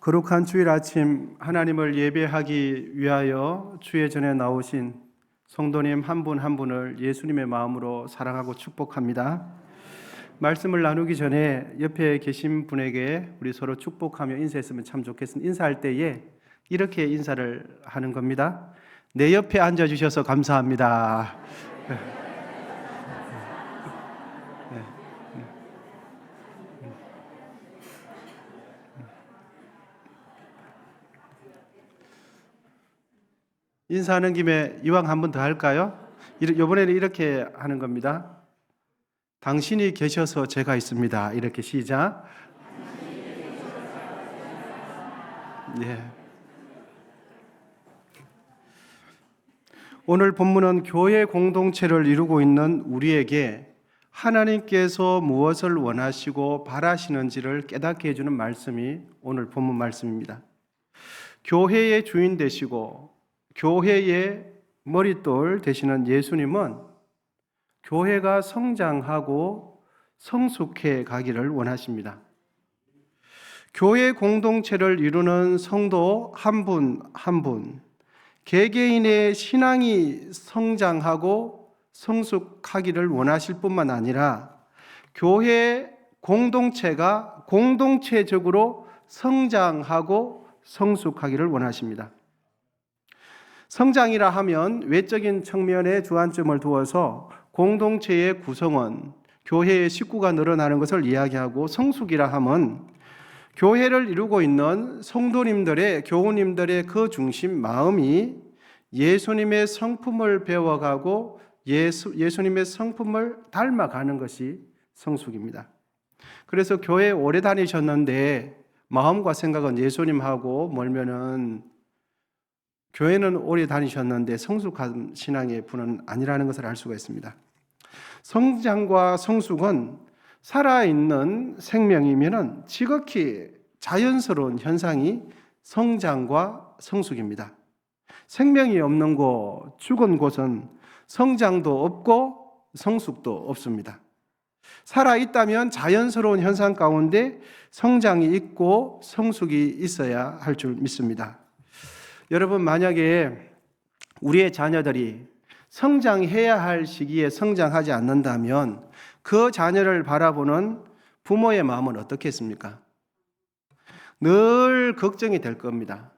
거룩한 주일 아침 하나님을 예배하기 위하여 주의 전에 나오신 성도님 한 분 한 분을 예수님의 마음으로 사랑하고 축복합니다. 말씀을 나누기 전에 옆에 계신 분에게 우리 서로 축복하며 인사했으면 참 좋겠습니다. 인사할 때에 이렇게 인사를 하는 겁니다. 내 옆에 앉아주셔서 감사합니다. 인사하는 김에 이왕 한 번 더 할까요? 이번에는 이렇게 하는 겁니다. 당신이 계셔서 제가 있습니다. 이렇게 시작. 네. 오늘 본문은 교회 공동체를 이루고 있는 우리에게 하나님께서 무엇을 원하시고 바라시는지를 깨닫게 해주는 말씀이 오늘 본문 말씀입니다. 교회의 주인 되시고 교회의 머릿돌 되시는 예수님은 교회가 성장하고 성숙해 가기를 원하십니다. 교회 공동체를 이루는 성도 한 분 한 분, 개개인의 신앙이 성장하고 성숙하기를 원하실 뿐만 아니라 교회 공동체가 공동체적으로 성장하고 성숙하기를 원하십니다. 성장이라 하면 외적인 측면에 주안점을 두어서 공동체의 구성원, 교회의 식구가 늘어나는 것을 이야기하고, 성숙이라 하면 교회를 이루고 있는 성도님들의, 교우님들의 그 중심 마음이 예수님의 성품을 배워가고 예수님의 성품을 닮아가는 것이 성숙입니다. 그래서 교회 오래 다니셨는데 마음과 생각은 예수님하고 멀면은 교회는 오래 다니셨는데 성숙한 신앙의 분은 아니라는 것을 알 수가 있습니다. 성장과 성숙은 살아있는 생명이면 지극히 자연스러운 현상이 성장과 성숙입니다. 생명이 없는 곳, 죽은 곳은 성장도 없고 성숙도 없습니다. 살아있다면 자연스러운 현상 가운데 성장이 있고 성숙이 있어야 할 줄 믿습니다. 여러분, 만약에 우리의 자녀들이 성장해야 할 시기에 성장하지 않는다면 그 자녀를 바라보는 부모의 마음은 어떻겠습니까? 늘 걱정이 될 겁니다.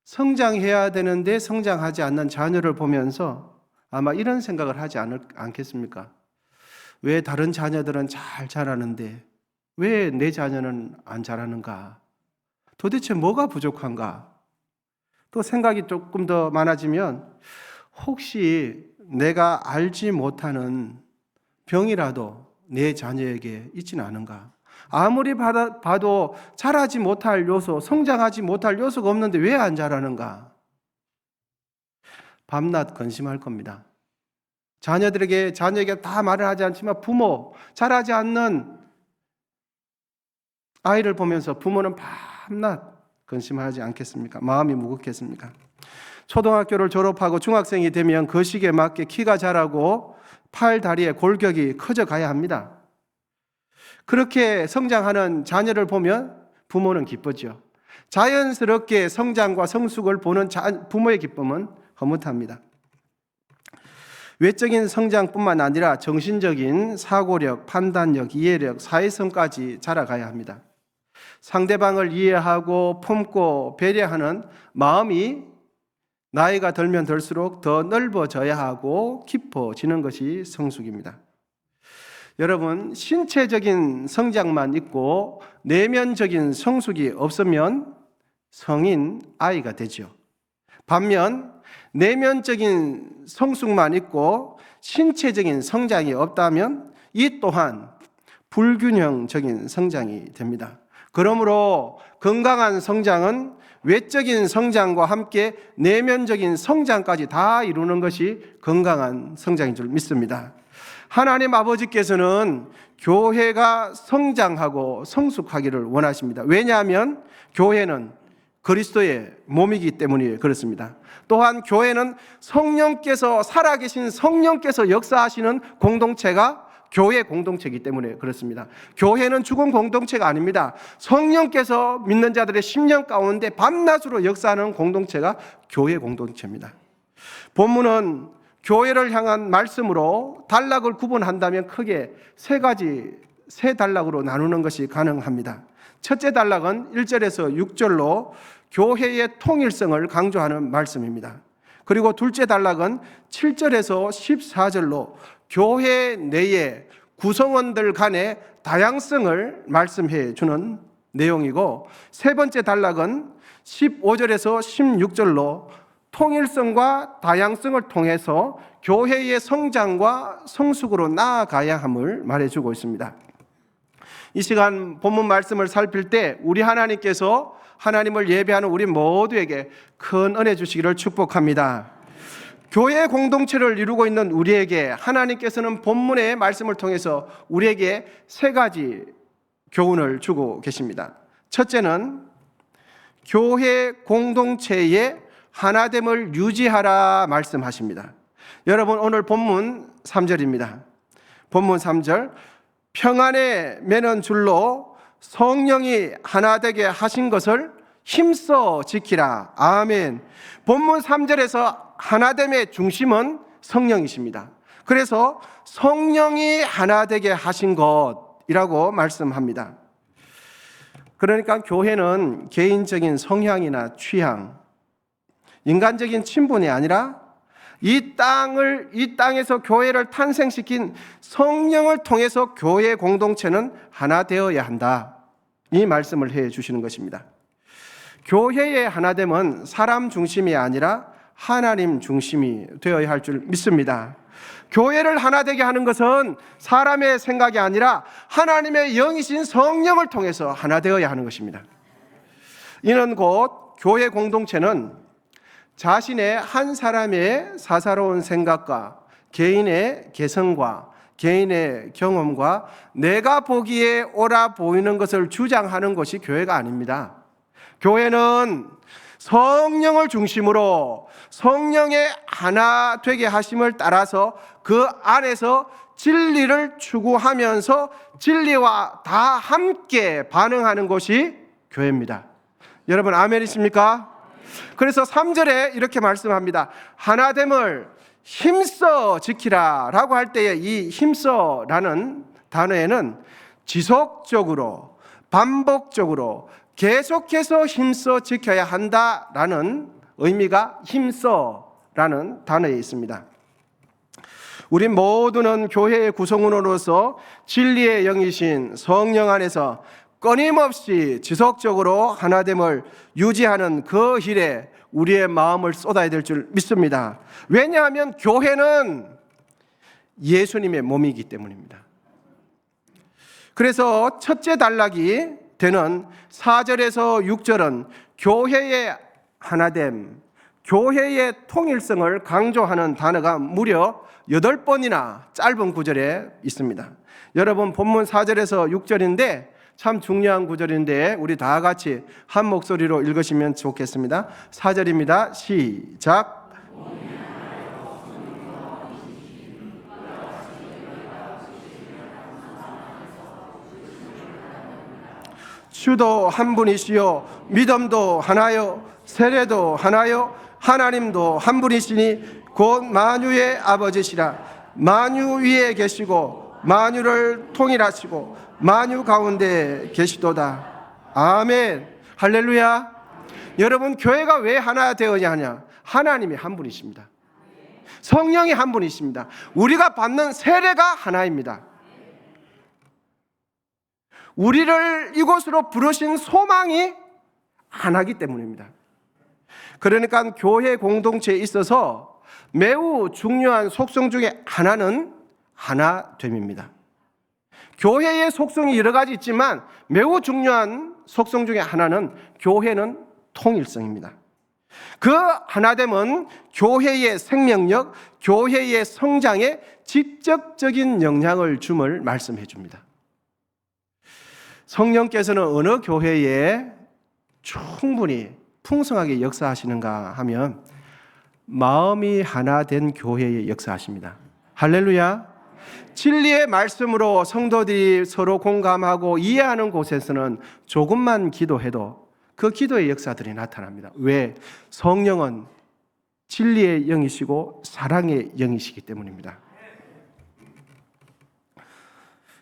성장해야 되는데 성장하지 않는 자녀를 보면서 아마 이런 생각을 하지 않겠습니까? 왜 다른 자녀들은 잘 자라는데 왜 내 자녀는 안 자라는가? 도대체 뭐가 부족한가? 또 생각이 조금 더 많아지면 혹시 내가 알지 못하는 병이라도 내 자녀에게 있지는 않은가? 아무리 봐도 자라지 못할 요소, 성장하지 못할 요소가 없는데 왜 안 자라는가? 밤낮 근심할 겁니다. 자녀에게 다 말을 하지 않지만 부모, 자라지 않는 아이를 보면서 부모는 밤낮 근심하지 않겠습니까? 마음이 무겁겠습니까? 초등학교를 졸업하고 중학생이 되면 그 시기에 맞게 키가 자라고 팔, 다리의 골격이 커져 가야 합니다. 그렇게 성장하는 자녀를 보면 부모는 기쁘죠. 자연스럽게 성장과 성숙을 보는 부모의 기쁨은 흐뭇합니다. 외적인 성장뿐만 아니라 정신적인 사고력, 판단력, 이해력, 사회성까지 자라가야 합니다. 상대방을 이해하고 품고 배려하는 마음이 나이가 들면 들수록 더 넓어져야 하고 깊어지는 것이 성숙입니다. 여러분, 신체적인 성장만 있고 내면적인 성숙이 없으면 성인 아이가 되죠. 반면 내면적인 성숙만 있고 신체적인 성장이 없다면 이 또한 불균형적인 성장이 됩니다. 그러므로 건강한 성장은 외적인 성장과 함께 내면적인 성장까지 다 이루는 것이 건강한 성장인 줄 믿습니다. 하나님 아버지께서는 교회가 성장하고 성숙하기를 원하십니다. 왜냐하면 교회는 그리스도의 몸이기 때문에 그렇습니다. 또한 교회는 살아계신 성령께서 역사하시는 공동체가 교회 공동체이기 때문에 그렇습니다. 교회는 죽은 공동체가 아닙니다. 성령께서 믿는 자들의 심령 가운데 밤낮으로 역사하는 공동체가 교회 공동체입니다. 본문은 교회를 향한 말씀으로 단락을 구분한다면 크게 세 단락으로 나누는 것이 가능합니다. 첫째 단락은 1절에서 6절로 교회의 통일성을 강조하는 말씀입니다. 그리고 둘째 단락은 7절에서 14절로 교회 내의 구성원들 간의 다양성을 말씀해 주는 내용이고, 세 번째 단락은 15절에서 16절로 통일성과 다양성을 통해서 교회의 성장과 성숙으로 나아가야 함을 말해주고 있습니다. 이 시간 본문 말씀을 살필 때 우리 하나님께서 하나님을 예배하는 우리 모두에게 큰 은혜 주시기를 축복합니다. 교회 공동체를 이루고 있는 우리에게 하나님께서는 본문의 말씀을 통해서 우리에게 세 가지 교훈을 주고 계십니다. 첫째는 교회 공동체의 하나됨을 유지하라 말씀하십니다. 여러분, 오늘 본문 3절입니다. 본문 3절, 평안에 매는 줄로 성령이 하나 되게 하신 것을 힘써 지키라. 아멘. 본문 3절에서 하나됨의 중심은 성령이십니다. 그래서 성령이 하나 되게 하신 것이라고 말씀합니다. 그러니까 교회는 개인적인 성향이나 취향, 인간적인 친분이 아니라 이 땅에서 교회를 탄생시킨 성령을 통해서 교회 공동체는 하나 되어야 한다. 이 말씀을 해 주시는 것입니다. 교회의 하나됨은 사람 중심이 아니라 하나님 중심이 되어야 할 줄 믿습니다. 교회를 하나 되게 하는 것은 사람의 생각이 아니라 하나님의 영이신 성령을 통해서 하나 되어야 하는 것입니다. 이는 곧 교회 공동체는 자신의 한 사람의 사사로운 생각과 개인의 개성과 개인의 경험과 내가 보기에 옳아 보이는 것을 주장하는 것이 교회가 아닙니다. 교회는 성령을 중심으로 성령의 하나 되게 하심을 따라서 그 안에서 진리를 추구하면서 진리와 다 함께 반응하는 것이 교회입니다. 여러분 아멘이십니까? 그래서 3절에 이렇게 말씀합니다. 하나됨을 힘써 지키라 라고 할 때에 이 힘써라는 단어에는 지속적으로 반복적으로 계속해서 힘써 지켜야 한다라는 의미가 힘써라는 단어에 있습니다. 우리 모두는 교회의 구성원으로서 진리의 영이신 성령 안에서 끊임없이 지속적으로 하나됨을 유지하는 그 일에 우리의 마음을 쏟아야 될 줄 믿습니다. 왜냐하면 교회는 예수님의 몸이기 때문입니다. 그래서 첫째 단락이 되는 4절에서 6절은 교회의 하나됨, 교회의 통일성을 강조하는 단어가 무려 8번이나 짧은 구절에 있습니다. 여러분 본문 4절에서 6절인데 참 중요한 구절인데 우리 다 같이 한 목소리로 읽으시면 좋겠습니다. 4절입니다. 시작. 주도 한 분이시요 믿음도 하나요 세례도 하나요 하나님도 한 분이시니 곧 만유의 아버지시라. 만유 위에 계시고 만유를 통일하시고 만유 가운데 계시도다. 아멘. 할렐루야. 여러분 교회가 왜 하나 되어야 하냐? 하나님이 한 분이십니다. 성령이 한 분이십니다. 우리가 받는 세례가 하나입니다. 우리를 이곳으로 부르신 소망이 하나이기 때문입니다. 그러니까 교회 공동체에 있어서 매우 중요한 속성 중에 하나는 하나됨입니다. 교회의 속성이 여러 가지 있지만 매우 중요한 속성 중에 하나는 교회는 통일성입니다. 그 하나됨은 교회의 생명력, 교회의 성장에 직접적인 영향을 줌을 말씀해 줍니다. 성령께서는 어느 교회에 충분히 풍성하게 역사하시는가 하면 마음이 하나 된 교회에 역사하십니다. 할렐루야. 진리의 말씀으로 성도들이 서로 공감하고 이해하는 곳에서는 조금만 기도해도 그 기도의 역사들이 나타납니다. 왜? 성령은 진리의 영이시고 사랑의 영이시기 때문입니다.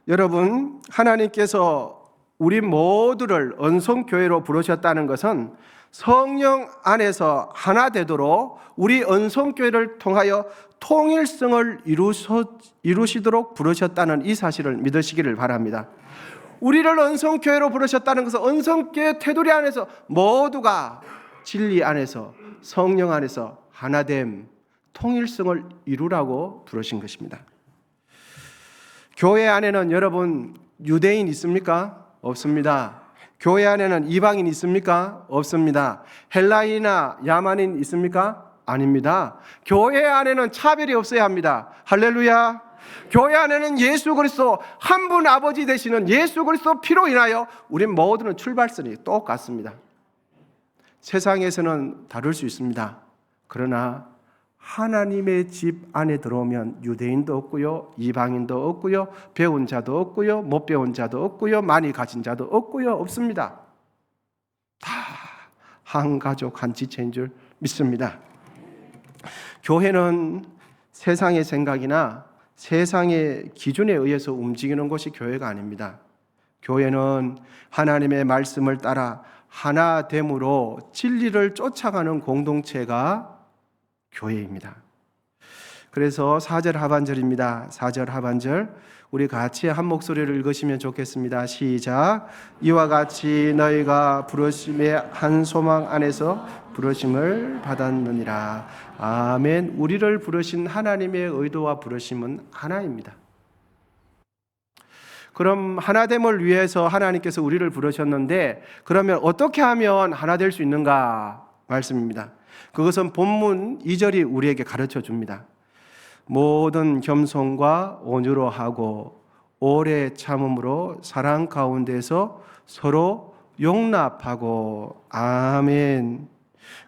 여러분, 하나님께서 우리 모두를 언성교회로 부르셨다는 것은 성령 안에서 하나 되도록 우리 언성교회를 통하여 통일성을 이루시도록 부르셨다는 이 사실을 믿으시기를 바랍니다. 우리를 언성교회로 부르셨다는 것은 언성교회 테두리 안에서 모두가 진리 안에서 성령 안에서 하나됨, 통일성을 이루라고 부르신 것입니다. 교회 안에는 여러분 유대인 있습니까? 없습니다. 교회 안에는 이방인 있습니까? 없습니다. 헬라인이나 야만인 있습니까? 아닙니다. 교회 안에는 차별이 없어야 합니다. 할렐루야. 교회 안에는 예수 그리스도 한 분 아버지 되시는 예수 그리스도 피로 인하여 우리 모두는 출발선이 똑같습니다. 세상에서는 다를 수 있습니다. 그러나 하나님의 집 안에 들어오면 유대인도 없고요, 이방인도 없고요, 배운 자도 없고요, 못 배운 자도 없고요, 많이 가진 자도 없고요, 없습니다. 다 한 가족 한 지체인 줄 믿습니다. 교회는 세상의 생각이나 세상의 기준에 의해서 움직이는 것이 교회가 아닙니다. 교회는 하나님의 말씀을 따라 하나됨으로 진리를 쫓아가는 공동체가 교회입니다. 그래서 4절 하반절입니다. 4절 하반절 우리 같이 한 목소리를 읽으시면 좋겠습니다. 시작. 이와 같이 너희가 부르심의 한 소망 안에서 부르심을 받았느니라. 아멘. 우리를 부르신 하나님의 의도와 부르심은 하나입니다. 그럼 하나됨을 위해서 하나님께서 우리를 부르셨는데 그러면 어떻게 하면 하나 될 수 있는가 말씀입니다. 그것은 본문 2절이 우리에게 가르쳐 줍니다. 모든 겸손과 온유로 하고 오래 참음으로 사랑 가운데서 서로 용납하고 아멘.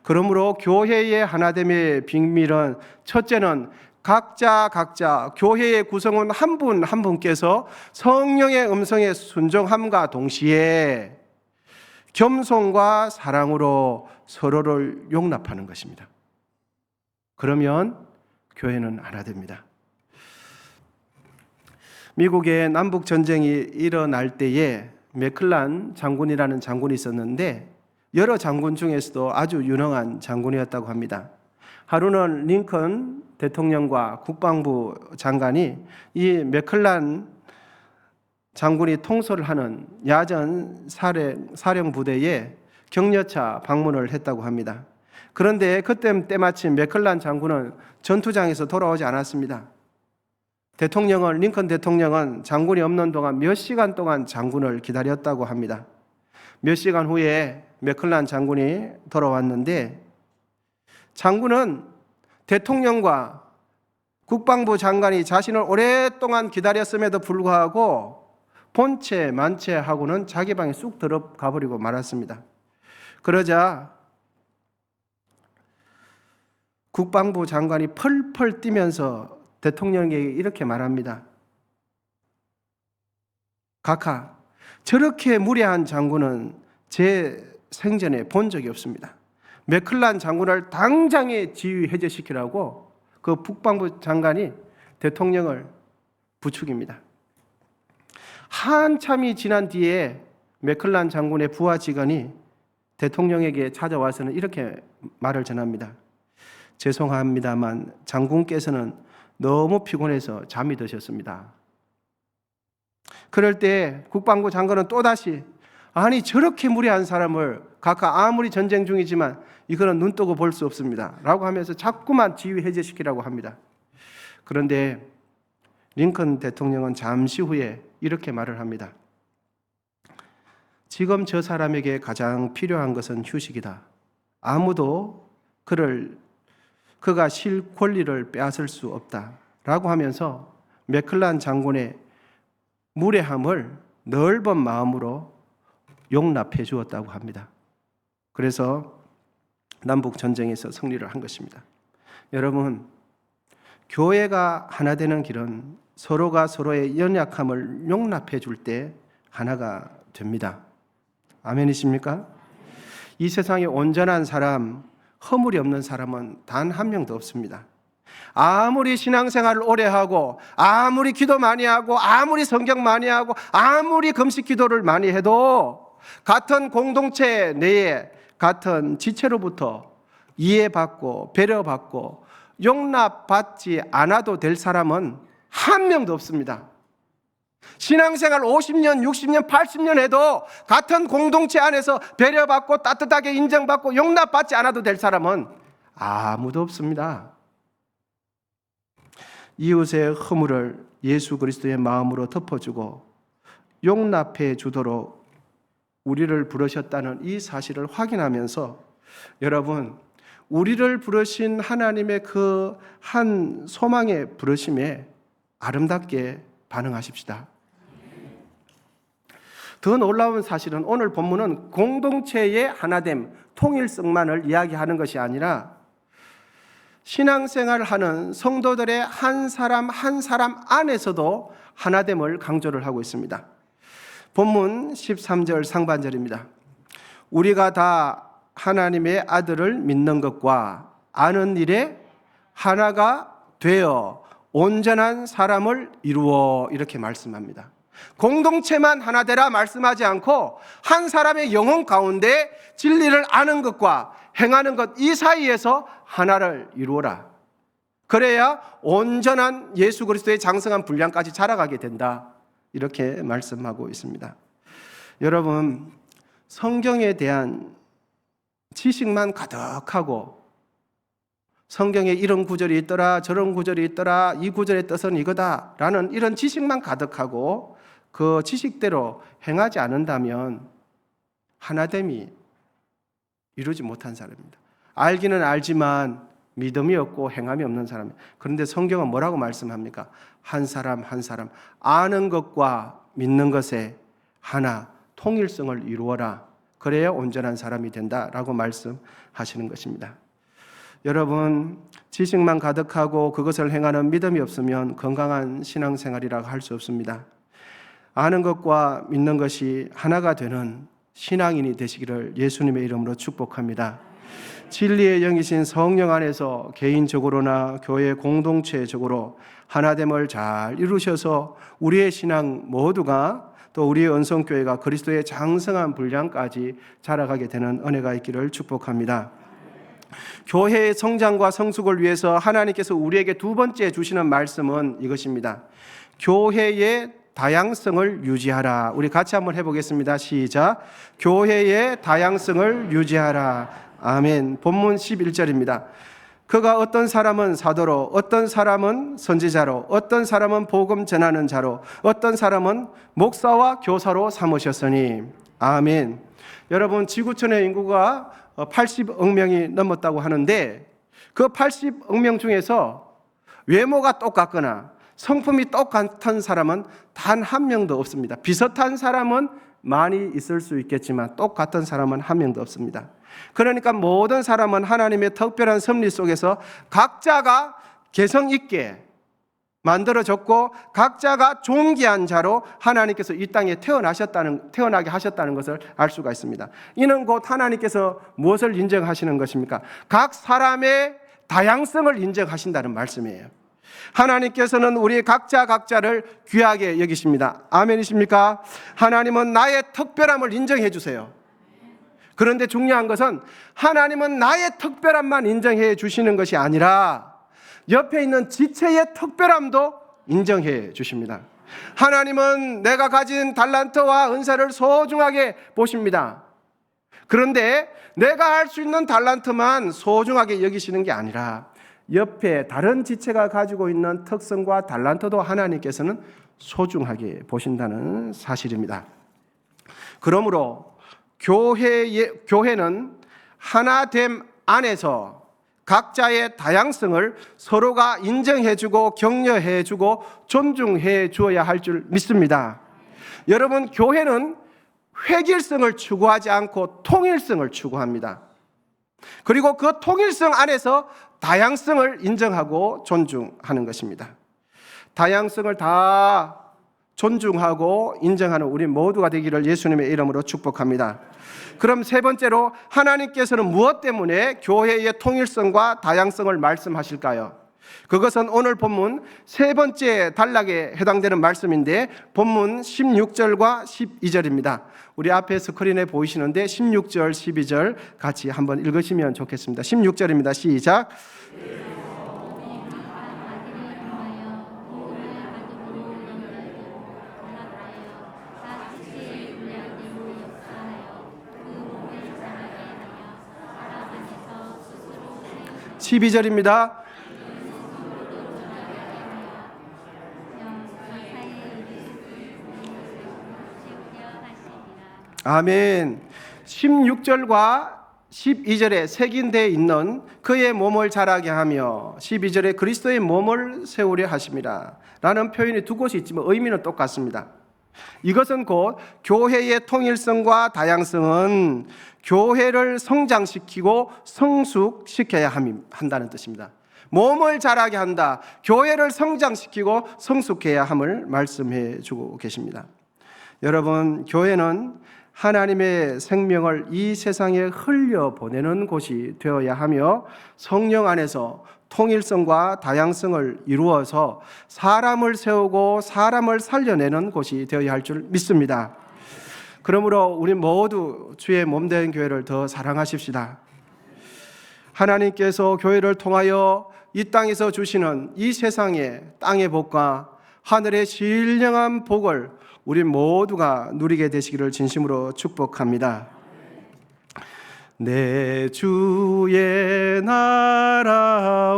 그러므로 교회의 하나됨의 비밀은 첫째는 각자 교회의 구성원 한 분 한 분께서 성령의 음성에 순종함과 동시에 겸손과 사랑으로 서로를 용납하는 것입니다. 그러면 교회는 하나 됩니다. 미국의 남북 전쟁이 일어날 때에 맥클란 장군이라는 장군이 있었는데 여러 장군 중에서도 아주 유능한 장군이었다고 합니다. 하루는 링컨 대통령과 국방부 장관이 이 맥클란 장군이 통솔을 하는 야전 사령 부대에 격려차 방문을 했다고 합니다. 그런데 그때 때마침 맥클란 장군은 전투장에서 돌아오지 않았습니다. 링컨 대통령은 장군이 없는 동안 몇 시간 동안 장군을 기다렸다고 합니다. 몇 시간 후에 맥클란 장군이 돌아왔는데 장군은 대통령과 국방부 장관이 자신을 오랫동안 기다렸음에도 불구하고 본체 만체하고는 자기 방에 쑥 들어가 버리고 말았습니다. 그러자 국방부 장관이 펄펄 뛰면서 대통령에게 이렇게 말합니다. 각하, 저렇게 무례한 장군은 제 생전에 본 적이 없습니다. 맥클란 장군을 당장에 지휘 해제시키라고 그 국방부 장관이 대통령을 부축입니다. 한참이 지난 뒤에 맥클란 장군의 부하 직원이 대통령에게 찾아와서는 이렇게 말을 전합니다. 죄송합니다만 장군께서는 너무 피곤해서 잠이 드셨습니다. 그럴 때 국방부 장관은 또다시 아니 저렇게 무례한 사람을 각하 아무리 전쟁 중이지만 이거는 눈 뜨고 볼 수 없습니다 라고 하면서 자꾸만 지휘 해제시키라고 합니다. 그런데 링컨 대통령은 잠시 후에 이렇게 말을 합니다. 지금 저 사람에게 가장 필요한 것은 휴식이다. 아무도 그가 쉴 권리를 빼앗을 수 없다 라고 하면서 맥클란 장군의 무례함을 넓은 마음으로 용납해 주었다고 합니다. 그래서 남북 전쟁에서 승리를 한 것입니다. 여러분, 교회가 하나 되는 길은 서로가 서로의 연약함을 용납해 줄 때 하나가 됩니다. 아멘이십니까? 이 세상에 온전한 사람, 허물이 없는 사람은 단 한 명도 없습니다. 아무리 신앙생활을 오래 하고, 아무리 기도 많이 하고, 아무리 성경 많이 하고, 아무리 금식 기도를 많이 해도 같은 공동체 내에 같은 지체로부터 이해받고 배려받고 용납받지 않아도 될 사람은 한 명도 없습니다. 신앙생활 50년, 60년, 80년 해도 같은 공동체 안에서 배려받고 따뜻하게 인정받고 용납받지 않아도 될 사람은 아무도 없습니다. 이웃의 허물을 예수 그리스도의 마음으로 덮어주고 용납해 주도록 우리를 부르셨다는 이 사실을 확인하면서 여러분, 우리를 부르신 하나님의 그 한 소망의 부르심에 아름답게 반응하십시다. 더 놀라운 사실은 오늘 본문은 공동체의 하나됨, 통일성만을 이야기하는 것이 아니라 신앙생활을 하는 성도들의 한 사람 한 사람 안에서도 하나됨을 강조를 하고 있습니다. 본문 13절 상반절입니다. 우리가 다 하나님의 아들을 믿는 것과 아는 일에 하나가 되어 온전한 사람을 이루어, 이렇게 말씀합니다. 공동체만 하나 되라 말씀하지 않고 한 사람의 영혼 가운데 진리를 아는 것과 행하는 것, 이 사이에서 하나를 이루어라. 그래야 온전한 예수 그리스도의 장성한 분량까지 자라가게 된다. 이렇게 말씀하고 있습니다. 여러분, 성경에 대한 지식만 가득하고 성경에 이런 구절이 있더라, 저런 구절이 있더라, 이 구절의 뜻은 이거다 라는 이런 지식만 가득하고 그 지식대로 행하지 않는다면 하나됨이 이루지 못한 사람입니다. 알기는 알지만 믿음이 없고 행함이 없는 사람. 그런데 성경은 뭐라고 말씀합니까? 한 사람 한 사람 아는 것과 믿는 것에 하나, 통일성을 이루어라. 그래야 온전한 사람이 된다라고 말씀하시는 것입니다. 여러분, 지식만 가득하고 그것을 행하는 믿음이 없으면 건강한 신앙생활이라고 할 수 없습니다. 아는 것과 믿는 것이 하나가 되는 신앙인이 되시기를 예수님의 이름으로 축복합니다. 진리의 영이신 성령 안에서 개인적으로나 교회 공동체적으로 하나됨을 잘 이루셔서 우리의 신앙 모두가 또 우리의 언성교회가 그리스도의 장성한 분량까지 자라가게 되는 은혜가 있기를 축복합니다. 교회의 성장과 성숙을 위해서 하나님께서 우리에게 두 번째 주시는 말씀은 이것입니다. 교회의 다양성을 유지하라. 우리 같이 한번 해보겠습니다. 시작. 교회의 다양성을 유지하라. 아멘. 본문 11절입니다. 그가 어떤 사람은 사도로, 어떤 사람은 선지자로, 어떤 사람은 복음 전하는 자로, 어떤 사람은 목사와 교사로 삼으셨으니. 아멘. 여러분, 지구촌의 인구가 80억 명이 넘었다고 하는데 그 80억 명 중에서 외모가 똑같거나 성품이 똑같은 사람은 단 한 명도 없습니다. 비슷한 사람은 많이 있을 수 있겠지만 똑같은 사람은 한 명도 없습니다. 그러니까 모든 사람은 하나님의 특별한 섭리 속에서 각자가 개성 있게 만들어졌고 각자가 존귀한 자로 하나님께서 이 땅에 태어나게 하셨다는 것을 알 수가 있습니다. 이는 곧 하나님께서 무엇을 인정하시는 것입니까? 각 사람의 다양성을 인정하신다는 말씀이에요. 하나님께서는 우리 각자를 귀하게 여기십니다. 아멘이십니까? 하나님은 나의 특별함을 인정해 주세요. 그런데 중요한 것은 하나님은 나의 특별함만 인정해 주시는 것이 아니라 옆에 있는 지체의 특별함도 인정해 주십니다. 하나님은 내가 가진 달란트와 은사를 소중하게 보십니다. 그런데 내가 할 수 있는 달란트만 소중하게 여기시는 게 아니라 옆에 다른 지체가 가지고 있는 특성과 달란트도 하나님께서는 소중하게 보신다는 사실입니다. 그러므로 교회는 하나됨 안에서 각자의 다양성을 서로가 인정해주고 격려해주고 존중해 주어야 할 줄 믿습니다. 여러분, 교회는 획일성을 추구하지 않고 통일성을 추구합니다. 그리고 그 통일성 안에서 다양성을 인정하고 존중하는 것입니다. 다양성을 다 존중하고 인정하는 우리 모두가 되기를 예수님의 이름으로 축복합니다. 그럼 세 번째로 하나님께서는 무엇 때문에 교회의 통일성과 다양성을 말씀하실까요? 그것은 오늘 본문 세 번째 단락에 해당되는 말씀인데 본문 16절과 12절입니다. 우리 앞에 스크린에 보이시는데 16절, 12절 같이 한번 읽으시면 좋겠습니다. 16절입니다. 시작. (12절입니다) 아멘. 16절과 12절에 새긴되어 있는 그의 몸을 자라게 하며 12절에 그리스도의 몸을 세우려 하심이라 라는 표현이 두 곳이 있지만 의미는 똑같습니다. 이것은 곧 교회의 통일성과 다양성은 교회를 성장시키고 성숙시켜야 한다는 뜻입니다. 몸을 자라게 한다, 교회를 성장시키고 성숙해야 함을 말씀해 주고 계십니다. 여러분, 교회는 하나님의 생명을 이 세상에 흘려보내는 곳이 되어야 하며 성령 안에서 통일성과 다양성을 이루어서 사람을 세우고 사람을 살려내는 곳이 되어야 할 줄 믿습니다. 그러므로 우리 모두 주의 몸된 교회를 더 사랑하십시다. 하나님께서 교회를 통하여 이 땅에서 주시는 이 세상의 땅의 복과 하늘의 신령한 복을 우리 모두가 누리게 되시기를 진심으로 축복합니다. 내 주의 나라와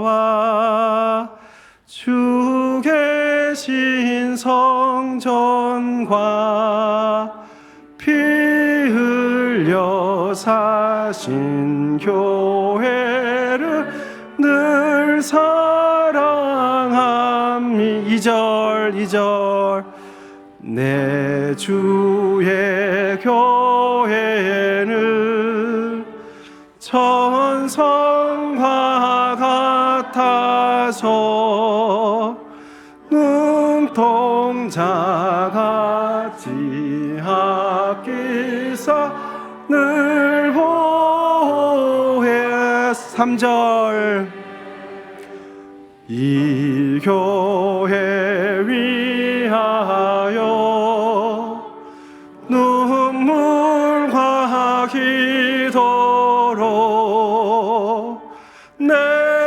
주 계신 성전과 피 흘려 사신 교회를 늘 사랑함이 2절 내 주의 교회는 천성과 같아서 눈동자같이 합기사 늘 보혜 3절 이 교회 위하여 눈물과 기도로 내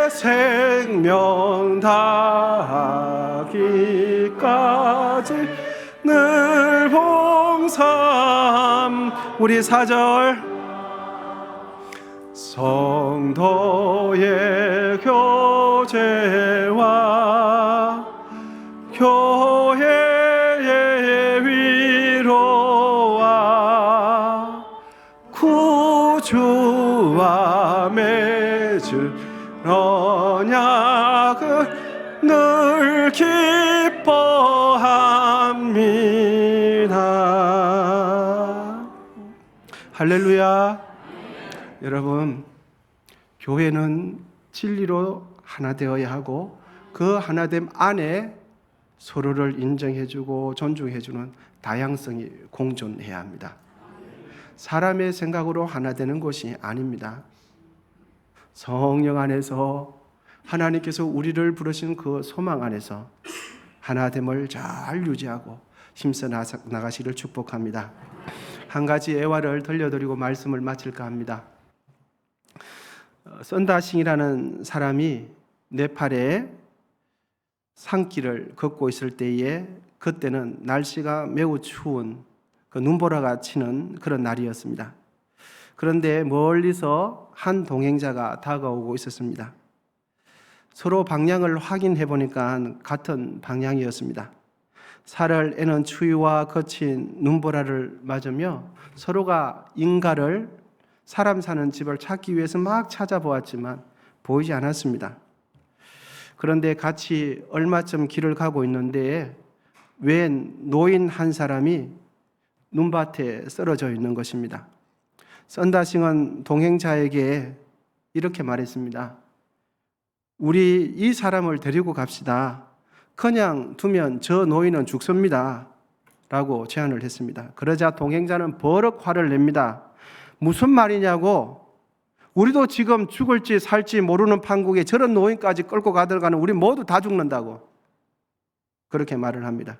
생명 다하기까지 늘 봉사함 우리 4절 성도의 교제와 교회의 위로와 구주와 맺은 언약을 늘 기뻐합니다. 할렐루야. 여러분, 교회는 진리로 하나 되어야 하고 그 하나됨 안에 서로를 인정해주고 존중해주는 다양성이 공존해야 합니다. 사람의 생각으로 하나 되는 것이 아닙니다. 성령 안에서 하나님께서 우리를 부르신 그 소망 안에서 하나됨을 잘 유지하고 힘써 나가시를 축복합니다. 한 가지 애화를 들려드리고 말씀을 마칠까 합니다. 썬다싱이라는 사람이 네팔에 산길을 걷고 있을 때에 그때는 날씨가 매우 추운 그 눈보라가 치는 그런 날이었습니다. 그런데 멀리서 한 동행자가 다가오고 있었습니다. 서로 방향을 확인해 보니까 같은 방향이었습니다. 살을 애는 추위와 거친 눈보라를 맞으며 서로가 인가를 사람 사는 집을 찾기 위해서 막 찾아보았지만 보이지 않았습니다. 그런데 같이 얼마쯤 길을 가고 있는데 웬 노인 한 사람이 눈밭에 쓰러져 있는 것입니다. 썬다싱은 동행자에게 이렇게 말했습니다. 우리 이 사람을 데리고 갑시다. 그냥 두면 저 노인은 죽습니다. 라고 제안을 했습니다. 그러자 동행자는 버럭 화를 냅니다. 무슨 말이냐고. 우리도 지금 죽을지 살지 모르는 판국에 저런 노인까지 끌고 가들어가는 우리 모두 다 죽는다고. 그렇게 말을 합니다.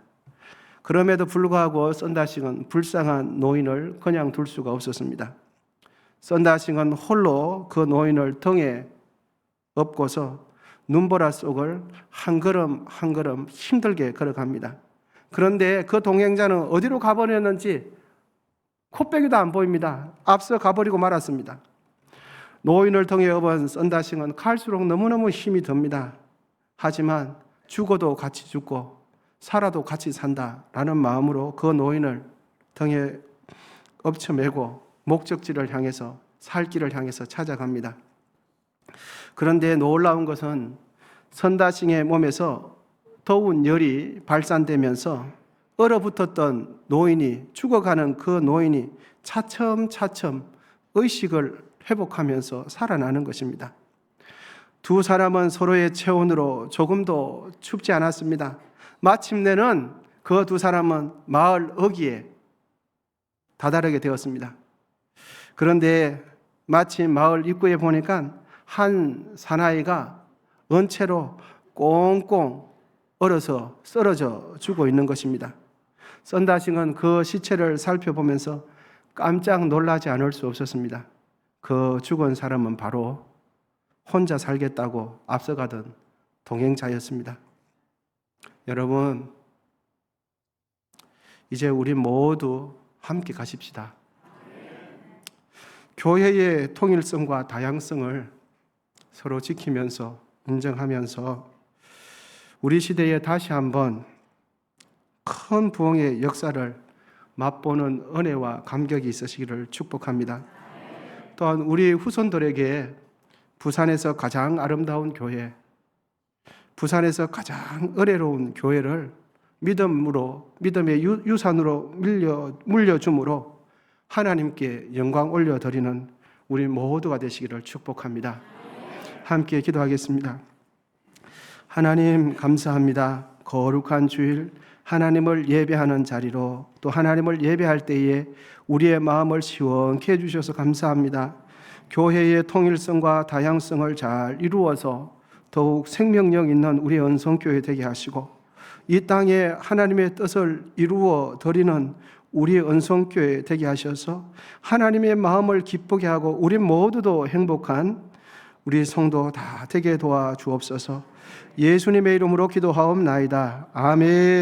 그럼에도 불구하고 썬다싱은 불쌍한 노인을 그냥 둘 수가 없었습니다. 썬다싱은 홀로 그 노인을 등에 업고서 눈보라 속을 한 걸음 한 걸음 힘들게 걸어갑니다. 그런데 그 동행자는 어디로 가버렸는지 코빼기도 안 보입니다. 앞서 가버리고 말았습니다. 노인을 등에 업은 썬다싱은 갈수록 너무너무 힘이 듭니다. 하지만 죽어도 같이 죽고 살아도 같이 산다라는 마음으로 그 노인을 등에 엎쳐매고 목적지를 향해서 살 길을 향해서 찾아갑니다. 그런데 놀라운 것은 썬다싱의 몸에서 더운 열이 발산되면서 얼어붙었던 노인이, 죽어가는 그 노인이 차츰차츰 의식을 회복하면서 살아나는 것입니다. 두 사람은 서로의 체온으로 조금도 춥지 않았습니다. 마침내는 그 두 사람은 마을 어귀에 다다르게 되었습니다. 그런데 마침 마을 입구에 보니까 한 사나이가 은채로 꽁꽁 얼어서 쓰러져 죽어 있는 것입니다. 썬다싱은 그 시체를 살펴보면서 깜짝 놀라지 않을 수 없었습니다. 그 죽은 사람은 바로 혼자 살겠다고 앞서가던 동행자였습니다. 여러분, 이제 우리 모두 함께 가십시다. 교회의 통일성과 다양성을 서로 지키면서 인정하면서 우리 시대에 다시 한번 큰 부흥의 역사를 맛보는 은혜와 감격이 있으시기를 축복합니다. 또한 우리 후손들에게 부산에서 가장 아름다운 교회, 부산에서 가장 은혜로운 교회를 믿음의 유산으로 물려줌으로 하나님께 영광 올려드리는 우리 모두가 되시기를 축복합니다. 함께 기도하겠습니다. 하나님 감사합니다. 거룩한 주일 하나님을 예배하는 자리로 또 하나님을 예배할 때에 우리의 마음을 시원케 해주셔서 감사합니다. 교회의 통일성과 다양성을 잘 이루어서 더욱 생명력 있는 우리 은성교회 되게 하시고 이 땅에 하나님의 뜻을 이루어 드리는 우리 은성교회 되게 하셔서 하나님의 마음을 기쁘게 하고 우리 모두도 행복한 우리 성도 다 되게 도와주옵소서. 예수님의 이름으로 기도하옵나이다. 아멘.